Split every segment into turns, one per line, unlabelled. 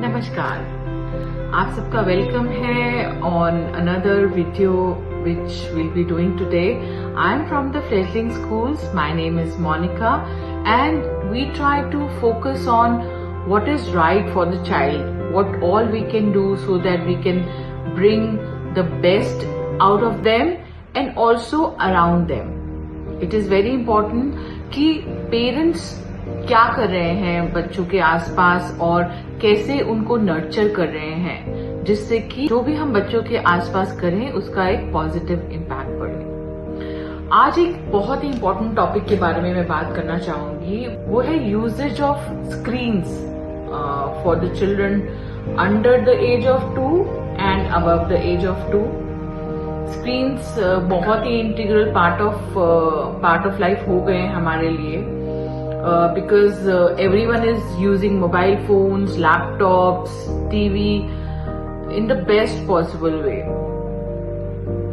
नमस्कार, आप सबका वेलकम है on another video which we'll be doing today. I'm from the Fledgling Schools. My name is Monica and we try to focus on what is right for the child, what all we can do so that we can bring the best out of them and also around them. It is very important कि parents क्या कर रहे हैं बच्चों के आसपास और कैसे उनको नर्चर कर रहे हैं, जिससे कि जो भी हम बच्चों के आसपास करें उसका एक पॉजिटिव इम्पैक्ट पड़े। आज एक बहुत ही इम्पोर्टेंट टॉपिक के बारे में मैं बात करना चाहूंगी, वो है usages of screens for the children under the age of 2 and above the age of 2। Screens बहुत ही इंटीग्रल पार्ट ऑफ लाइफ हो गए हैं हमारे लिए, because everyone is using mobile phones, laptops, TV in the best possible way.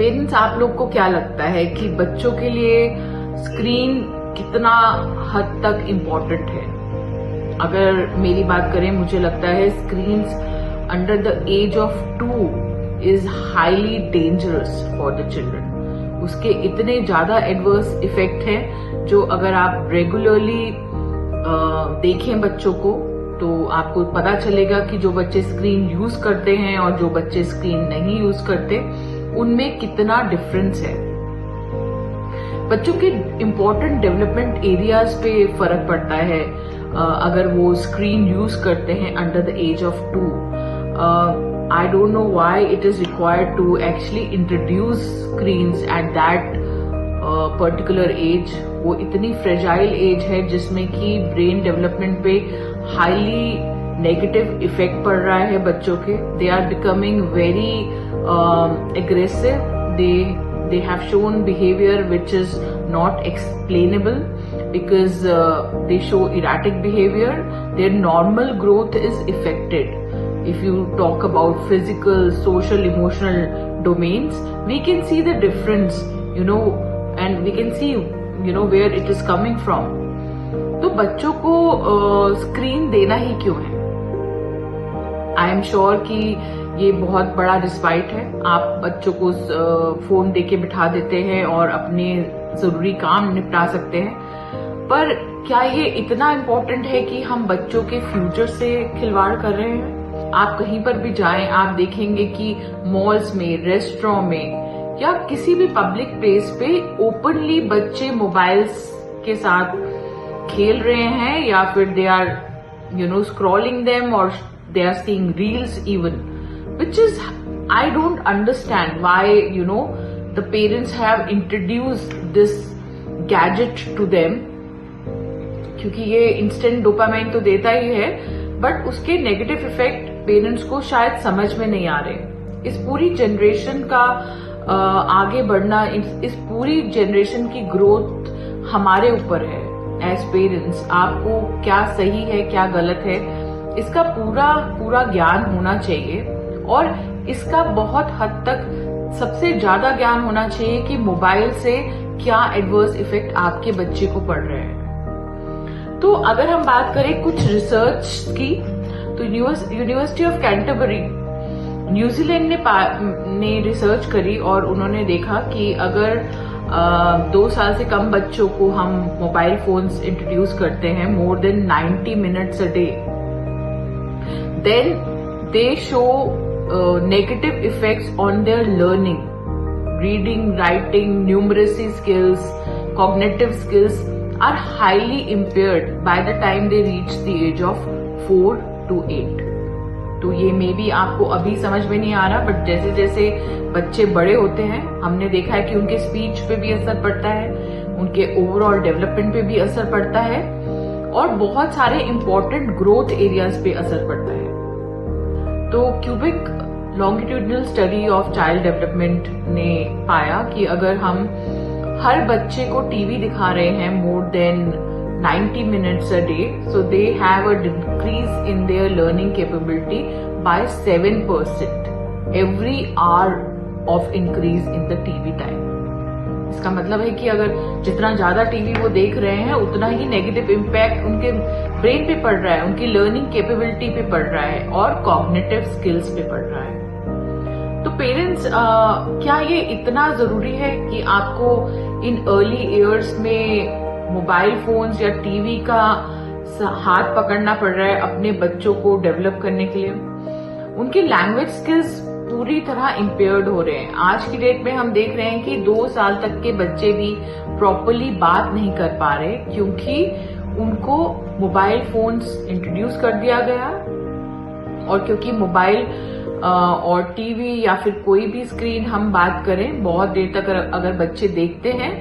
Parents, आप लोग को क्या लगता है कि बच्चों के लिए स्क्रीन कितना हद तक इम्पोर्टेंट है? अगर मेरी बात करें, मुझे लगता है screens under the age of 2 is highly dangerous for the children. उसके इतने ज्यादा एडवर्स इफेक्ट हैं जो अगर आप रेगुलरली देखें बच्चों को तो आपको पता चलेगा कि जो बच्चे स्क्रीन यूज करते हैं और जो बच्चे स्क्रीन नहीं यूज करते उनमें कितना डिफरेंस है। बच्चों के इम्पोर्टेंट डेवलपमेंट एरियाज पे फर्क पड़ता है अगर वो स्क्रीन यूज करते हैं under the age of 2। I don't know why it is required to actually introduce screens at that particular age. वो इतनी फ्रेजाइल एज है जिसमें कि ब्रेन डेवलपमेंट पे हाईली नेगेटिव इफेक्ट पड़ रहा है बच्चों के। They are becoming very aggressive, they have shown behavior which is not explainable because they show erratic behavior. Their normal growth is affected. If you talk about physical, social, emotional domains, we can see the difference, and we can see, where it is coming from. तो बच्चों को screen देना ही क्यों है? I am sure कि ये बहुत बड़ा डिस्पाइट है। आप बच्चों को फोन देके बिठा देते हैं और अपने जरूरी काम निपटा सकते हैं, पर क्या ये इतना इम्पोर्टेंट है कि हम बच्चों के फ्यूचर से खिलवाड़ कर रहे हैं? आप कहीं पर भी जाएं, आप देखेंगे कि मॉल्स में, रेस्टोरेंट में या किसी भी पब्लिक प्लेस पे ओपनली बच्चे मोबाइल्स के साथ खेल रहे हैं या फिर दे आर स्क्रॉलिंग देम और they are seeing reels even, which is I don't understand why the parents have introduced this gadget to them, क्योंकि ये इंस्टेंट डोपामाइन तो देता ही है बट उसके नेगेटिव इफेक्ट पेरेंट्स को शायद समझ में नहीं आ रहे। इस पूरी जनरेशन का आगे बढ़ना, इस पूरी जनरेशन की ग्रोथ हमारे ऊपर है एज पेरेंट्स। आपको क्या सही है क्या गलत है इसका पूरा ज्ञान होना चाहिए, और इसका बहुत हद तक सबसे ज्यादा ज्ञान होना चाहिए कि मोबाइल से क्या एडवर्स इफेक्ट आपके बच्चे को पड़ रहे हैं। तो अगर हम बात करें कुछ रिसर्च की, तो यूनिवर्सिटी ऑफ कैंटरबरी न्यूजीलैंड ने रिसर्च करी और उन्होंने देखा कि अगर 2 साल से कम बच्चों को हम मोबाइल फोन्स इंट्रोड्यूस करते हैं more than 90 minutes a day, then they show negative effects on their learning. Reading, writing, numeracy skills, cognitive skills are highly impaired by the time they reach the age of 4 to 8. तो ये may be आपको अभी समझ में नहीं आ रहा, but जैसे जैसे बच्चे बड़े होते हैं हमने देखा है कि उनके स्पीच पे भी असर पड़ता है, उनके ओवरऑल डेवलपमेंट पे भी असर पड़ता है और बहुत सारे इंपॉर्टेंट ग्रोथ एरियाज पे असर पड़ता है। तो cubic longitudinal study of child development ने पाया कि अगर हम हर बच्चे को टीवी दिखा रहे हैं more than 90 minutes a day, so they have a decrease in their learning capability by 7% every hour of increase in the TV time. इसका मतलब है कि अगर जितना ज्यादा टीवी वो देख रहे हैं उतना ही नेगेटिव इम्पैक्ट उनके ब्रेन पे पड़ रहा है, उनकी लर्निंग कैपेबिलिटी पे पड़ रहा है और कॉग्निटिव स्किल्स पे पड़ रहा है। तो पेरेंट्स, क्या ये इतना जरूरी है कि आपको इन अर्ली ईयर्स में मोबाइल फोन्स या टीवी का हाथ पकड़ना पड़ रहा है अपने बच्चों को डेवलप करने के लिए? उनकी लैंग्वेज स्किल्स पूरी तरह इम्पेयर्ड हो रहे हैं। आज की डेट में हम देख रहे हैं कि 2 साल तक के बच्चे भी प्रॉपरली बात नहीं कर पा रहे क्योंकि उनको मोबाइल फोन्स इंट्रोड्यूस कर दिया गया, और क्योंकि मोबाइल और टीवी या फिर कोई भी स्क्रीन हम बात करें बहुत देर तक अगर बच्चे देखते हैं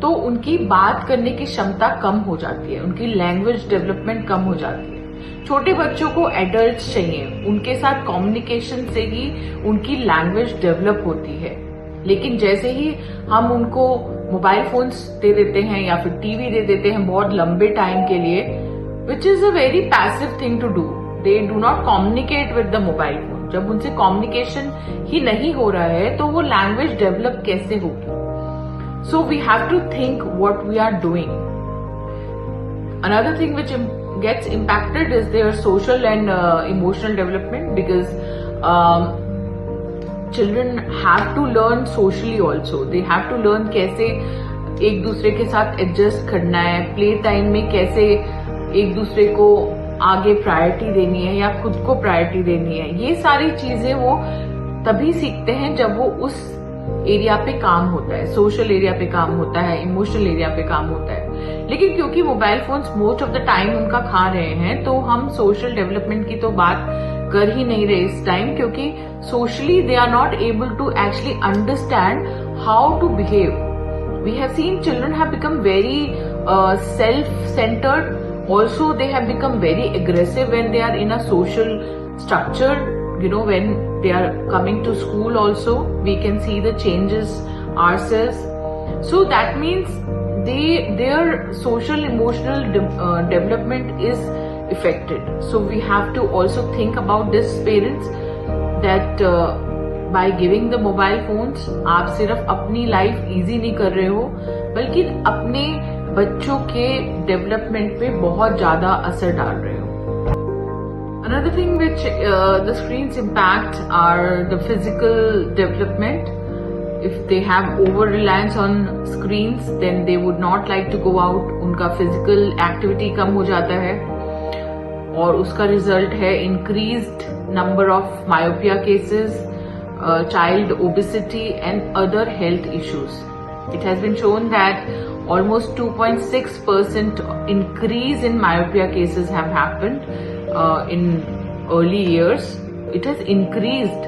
तो उनकी बात करने की क्षमता कम हो जाती है, उनकी लैंग्वेज डेवलपमेंट कम हो जाती है। छोटे बच्चों को एडल्ट्स चाहिए, उनके साथ कम्युनिकेशन से ही उनकी लैंग्वेज डेवलप होती है। लेकिन जैसे ही हम उनको मोबाइल फोन्स दे देते हैं या फिर टीवी दे देते हैं बहुत लंबे टाइम के लिए, which is a very passive thing to do, they do not communicate with the mobile phone. जब उनसे कम्युनिकेशन ही नहीं हो रहा है तो वो लैंग्वेज डेवलप कैसे होगी? So we have to think what we are doing. Another thing which gets impacted is their social and emotional development, because children have to learn socially also. They have to learn कैसे एक दूसरे के साथ adjust करना है, play time में कैसे एक दूसरे को आगे प्रायोरिटी देनी है या खुद को प्रायोरिटी देनी है। ये सारी चीजें वो तभी सीखते हैं जब वो उस एरिया पे काम होता है, सोशल एरिया पे काम होता है, इमोशनल एरिया पे काम होता है। लेकिन क्योंकि mobile phones most of the time उनका खा रहे हैं तो हम सोशल डेवलपमेंट की तो बात कर ही नहीं रहे इस टाइम, क्योंकि socially they are not able to actually understand how to behave. We have seen children have become very self centered, also they have become very aggressive when they are in a social structure. You know, when they are coming to school also, we can see the changes ourselves. So that means their social emotional development is affected. So we have to also think about this, parents, that by giving the mobile phones, आप सिर्फ अपनी life easy नहीं कर रहे हो बल्कि अपने बच्चों के डेवलपमेंट पे बहुत ज्यादा असर डाल रहे हो। Another thing which the screens impact are the physical development. If they have over-reliance on screens, then they would not like to go out. उनका physical activity कम हो जाता है और उसका result है increased number of myopia cases, child obesity and other health issues. It has been shown that almost 2.6% increase in myopia cases have happened in early years. It has increased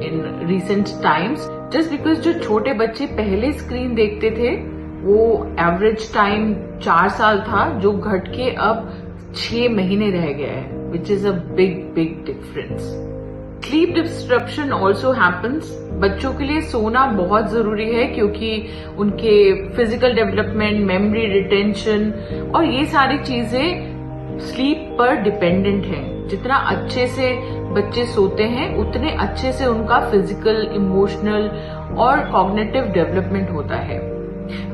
in recent times just because जो छोटे बच्चे पहले screen देखते थे वो average time 4 साल था, जो घट के अब 6 महीने रह गया है, which is a big difference. Sleep disruption also happens. बच्चों के लिए सोना बहुत जरूरी है क्योंकि उनके फिजिकल डेवलपमेंट, मेमोरी रिटेंशन और ये सारी चीजें स्लीप पर डिपेंडेंट है। जितना अच्छे से बच्चे सोते हैं उतने अच्छे से उनका फिजिकल, इमोशनल और कॉग्निटिव डेवलपमेंट होता है।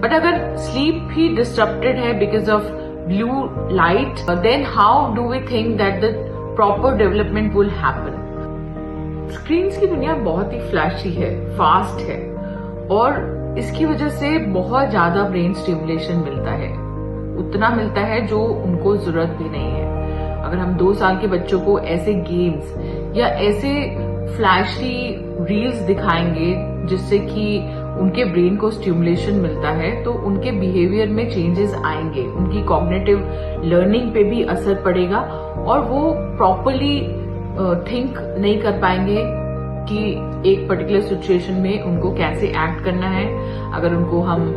बट अगर स्लीप ही डिस्टर्प्टेड है because of blue light, then how do we think that the proper development will happen? Screens की दुनिया बहुत ही फ्लैशी है, फास्ट है और इसकी वजह से बहुत ज्यादा ब्रेन स्टिमुलेशन मिलता है, उतना मिलता है जो उनको जरूरत भी नहीं है। अगर हम 2 साल के बच्चों को ऐसे गेम्स या ऐसे फ्लैशी रील्स दिखाएंगे जिससे कि उनके ब्रेन को स्टिमुलेशन मिलता है तो उनके बिहेवियर में चेंजेस आएंगे, उनकी कॉग्निटिव लर्निंग पे भी असर पड़ेगा और वो प्रॉपरली थिंक नहीं कर पाएंगे कि एक पर्टिकुलर सिचुएशन में उनको कैसे एक्ट करना है। अगर उनको हम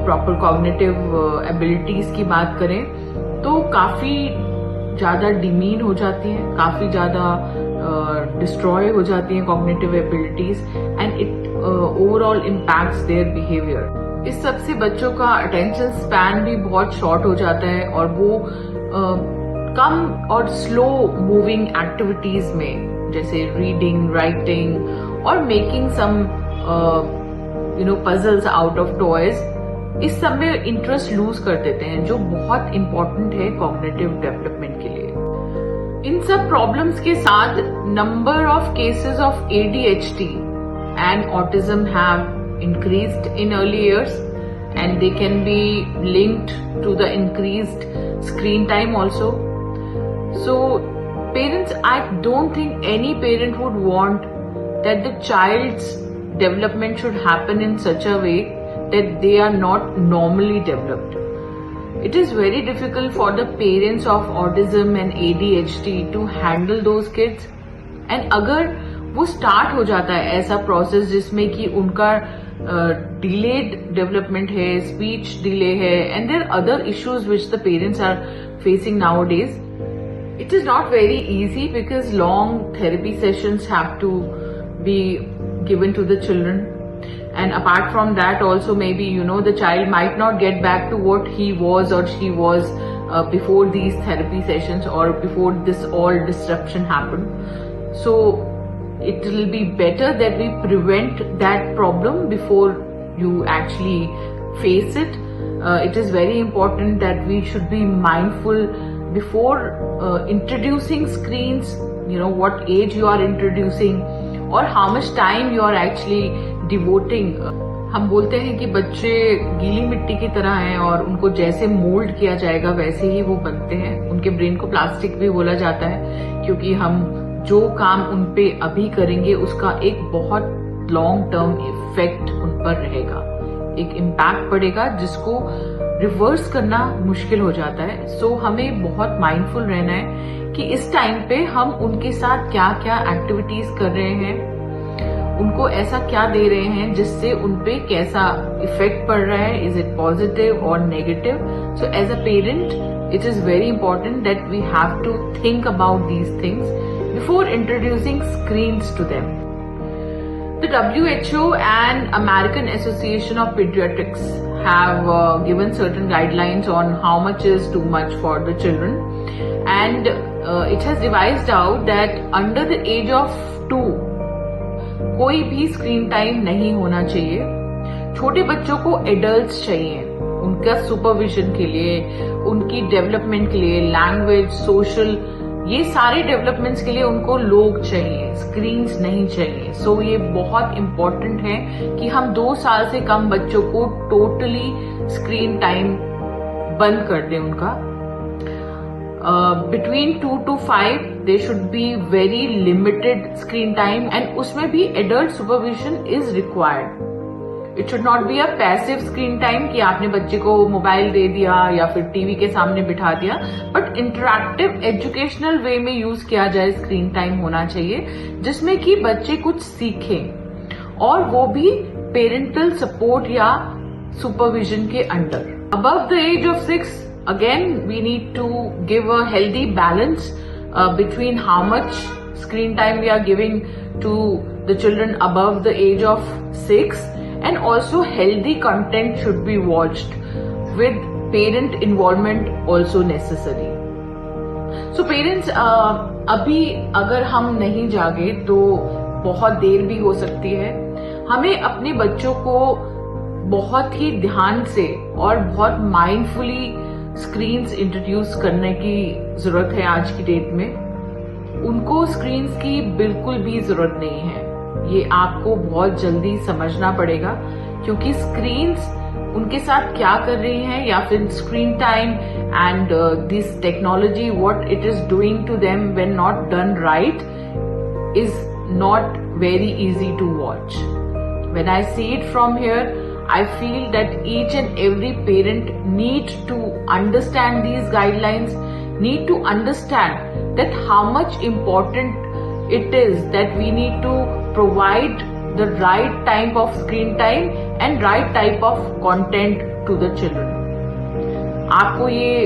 प्रॉपर कॉग्निटिव एबिलिटीज की बात करें तो काफी ज्यादा डिमीन हो जाती हैं, काफी ज्यादा डिस्ट्रॉय हो जाती हैं cognitive abilities and it overall impacts their behaviour. इस सब से बच्चों का अटेंशन स्पैन भी बहुत शॉर्ट हो जाता है और वो कम और स्लो मूविंग एक्टिविटीज में जैसे रीडिंग, राइटिंग और making some puzzles out of toys इस सब में इंटरेस्ट लूज कर देते हैं, जो बहुत इंपॉर्टेंट है कॉग्निटिव डेवलपमेंट के लिए। इन सब प्रॉब्लम्स के साथ number of cases of ADHD and autism have increased in early years and they can be linked to the increased screen time also. So parents, I don't think any parent would want that the child's development should happen in such a way that they are not normally developed. It is very difficult for the parents of autism and ADHD to handle those kids. And अगर वो start हो जाता है ऐसा process जिसमें कि उनका delayed development है, speech delay है, and there are other issues which the parents are facing nowadays. It is not very easy because long therapy sessions have to be given to the children, and apart from that also maybe the child might not get back to what he was or she was before these therapy sessions or before this all disruption happened. So it will be better that we prevent that problem before you actually face it. It is very important that we should be mindful before introducing screens, what age you are introducing or how much time you are actually devoting. हम बोलते हैं कि बच्चे गीली मिट्टी की तरह हैं और उनको जैसे मोल्ड किया जाएगा वैसे ही वो बनते हैं। उनके ब्रेन को प्लास्टिक भी बोला जाता है क्योंकि हम जो काम उन पे अभी करेंगे उसका एक बहुत लॉन्ग टर्म इफेक्ट उन पर रहेगा, एक इम्पैक्ट पड़ेगा जिसको रिवर्स करना मुश्किल हो जाता है। सो हमें बहुत माइंडफुल रहना है कि इस टाइम पे हम उनके साथ क्या क्या एक्टिविटीज कर रहे हैं, उनको ऐसा क्या दे रहे हैं जिससे उनपे कैसा इफेक्ट पड़ रहा है, इज इट पॉजिटिव और नेगेटिव। So as a parent it is very important that we have to think about these things before introducing screens to them. The WHO and American Association of Pediatrics have given certain guidelines on how much is too much for the children, and it has devised out that under the age of 2 कोई भी screen time नहीं होना चाहिए। छोटे बच्चों को adults चाहिए उनका सुपरविजन के लिए, उनकी डेवलपमेंट के लिए, लैंग्वेज, सोशल, ये सारे डेवलपमेंट्स के लिए उनको लोग चाहिए, स्क्रीन्स नहीं चाहिए। सो ये बहुत इंपॉर्टेंट है कि हम 2 साल से कम बच्चों को टोटली स्क्रीन टाइम बंद कर दें उनका। Between 2 to 5 they should be very limited screen time and उसमें भी adult supervision is required. It should not be a passive screen time कि आपने बच्चे को मोबाइल दे दिया या फिर टीवी के सामने बिठा दिया, बट इंटरैक्टिव एजुकेशनल वे में यूज किया जाए स्क्रीन टाइम होना चाहिए जिसमें कि बच्चे कुछ सीखें और वो भी पेरेंटल सपोर्ट या सुपरविजन के under. Above the age of 6 again we need to give a healthy balance between how much screen time we are giving to the children above the age of 6, and also healthy content should be watched with parent involvement also necessary. So parents, अभी अगर हम नहीं जागे तो बहुत देर भी हो सकती है। हमें अपने बच्चों को बहुत ही ध्यान से और बहुत माइंडफुली स्क्रीन्स इंट्रोड्यूस करने की जरूरत है। आज की डेट में उनको स्क्रीन्स की बिल्कुल भी जरूरत नहीं है, ये आपको बहुत जल्दी समझना पड़ेगा क्योंकि स्क्रीन्स उनके साथ क्या कर रही हैं या फिर screen time and this technology what it is doing to them when not done right is not very easy to watch. When I see it from here I feel that each and every parent need to understand these guidelines, need to understand that how much important it is that we need to provide the right type of screen time and right type of content to the children. आपको ये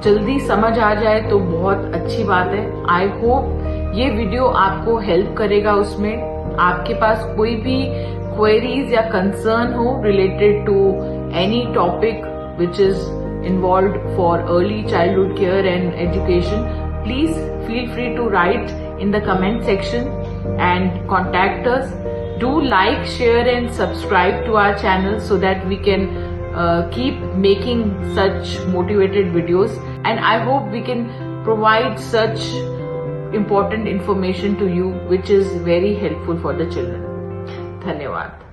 जल्दी समझ आ जाए तो बहुत अच्छी बात है। I hope ये वीडियो आपको हेल्प करेगा। उसमें आपके पास कोई भी queries या concern हो related to any topic which is involved for early childhood care and education, please feel free to write in the comment section and contact us. Do like, share and subscribe to our channel so that we can keep making such motivated videos, and I hope we can provide such important information to you which is very helpful for the children. धन्यवाद.